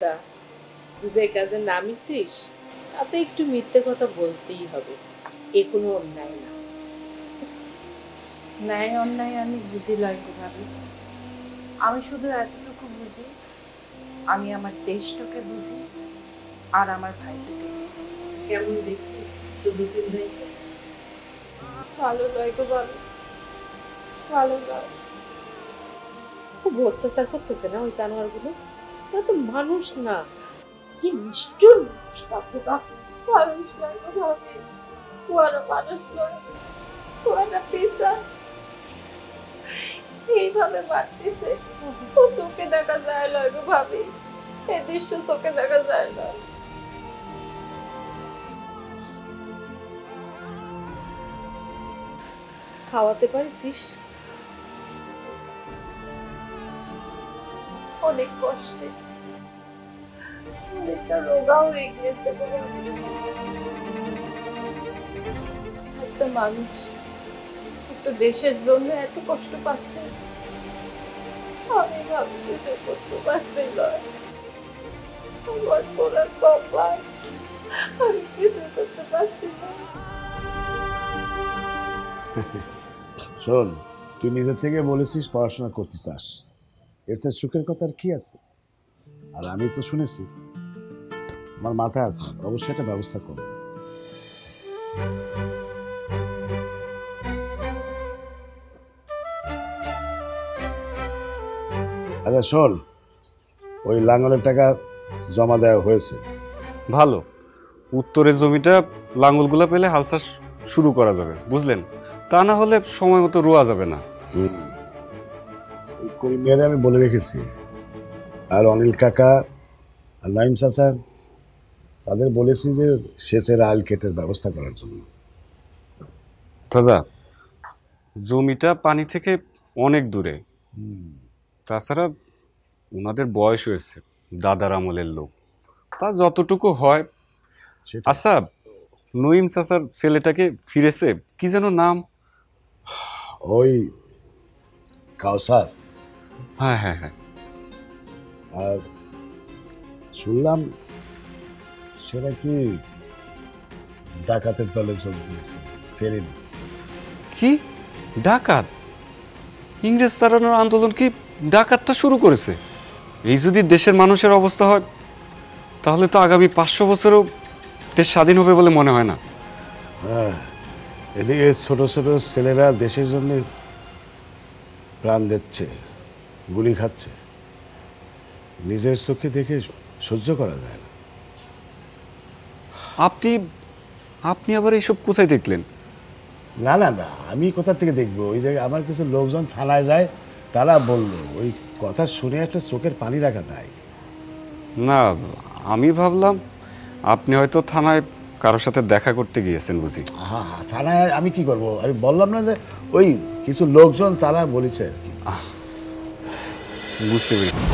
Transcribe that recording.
তা যে কাজে নামিছিস তাতে একটু মিথ্যে কথা বলতেই হবে। এ কোনো অন্যায় না। ন্যায় অন্যায় আমি বুঝি লয়গো ভাবি। আমি শুধু এতটুকু বুঝি, আমি আমার দেশটাকে বুঝি আর আমার ভাইটাকে বুঝি। কেমন দেখি তো দুদিন ভাইকে? ভালো লয়গো ভাবি, ভালো লয়। খুব অত্যাচার করতেছে না ওই জানোয়ারগুলো? ওরা তো মানুষ না, কি নিষ্ঠুর মানুষ বাপরে বাপ। মানুষ লয়গো ভাবি, ওরা মানুষ নয়, ওরা পিশাচ। এইভাবে মারতেছে, ও চোখে দেখা যায় লয়গো ভাবি, এই দৃশ্য চোখে দেখা যায় না। খাওয়াতে পারিস? অনেক কষ্টে, শরীরটা রোগা হয়ে গিয়েছে। একটা মানুষ একটা দেশের জন্য এত কষ্ট পাচ্ছে, আমি ভাবি কিছু করতে পারছি না। আমার পোড়া কপাল, আমি কিছু করতে পারছি না। শোন, তুই নিজের থেকে বলেছিস পড়াশোনা করতে চাস, এর চেয়ে সুখের কথা আর কি আছে? আর আমি তো শুনেছি, আমার মাথায় আছে, অবশ্যই একটা ব্যবস্থা করব। আচ্ছা শোন, ওই লাঙ্গলের টাকা জমা দেওয়া হয়েছে। ভালো, উত্তরের জমিটা লাঙ্গলগুলা পেলে হাল চাষ শুরু করা যাবে, বুঝলেন? তা না হলে সময় মতো রোয়া যাবে না। ওই করিমিয়ারে আমি বলে রেখেছি, আর অনিল কাকা আর নাইম চাচা তাদের বলেছি যে সেচের আল কেটের ব্যবস্থা করার জন্য। দাদা, জমিটা পানি থেকে অনেক দূরে, তাছাড়া ওনাদের বয়স হয়েছে, দাদার আমলের লোক, তা যতটুকু হয়। সেটা আচ্ছা, নঈম চাচার ছেলেটাকে ফিরেছে, কি যেন নাম? ওই কাউসার। হ্যাঁ হ্যাঁ হ্যাঁ। আর শুনলাম সেটা কি ডাকাতের দলে যোগ দিয়েছে, ফেরেনি। কি ডাকাত? ইংরেজ তাড়ানোর আন্দোলন কি ডাকাতটা শুরু করেছে? এই যদি দেশের মানুষের অবস্থা হয়, তাহলে তো আগামী 500 বছরেও দেশ স্বাধীন হবে বলে মনে হয় না। হ্যাঁ, এদিকে ছোট ছোট ছেলেরা দেশের জন্য প্রাণ দিচ্ছে, গুলি খাচ্ছে, নিজের চোখে দেখে সহ্য করা যায় না। আপনি আপনি আবার এইসব কোথায় দেখলেন? না না না, আমি কোথা থেকে দেখবো? ওই যে আমার কিছু লোকজন থানায় যায়, তারা বলল, ওই কথা শুনে একটা চোখের পানি রাখা দেয়। না, আমি ভাবলাম আপনি হয়তো থানায় কারোর সাথে দেখা করতে গিয়েছেন বুঝি। হ্যাঁ হ্যাঁ, থানায় আমি কি করব? আমি বললাম না যে ওই কিছু লোকজন তারা বলেছে আর কি। বুঝতে পেরেছি।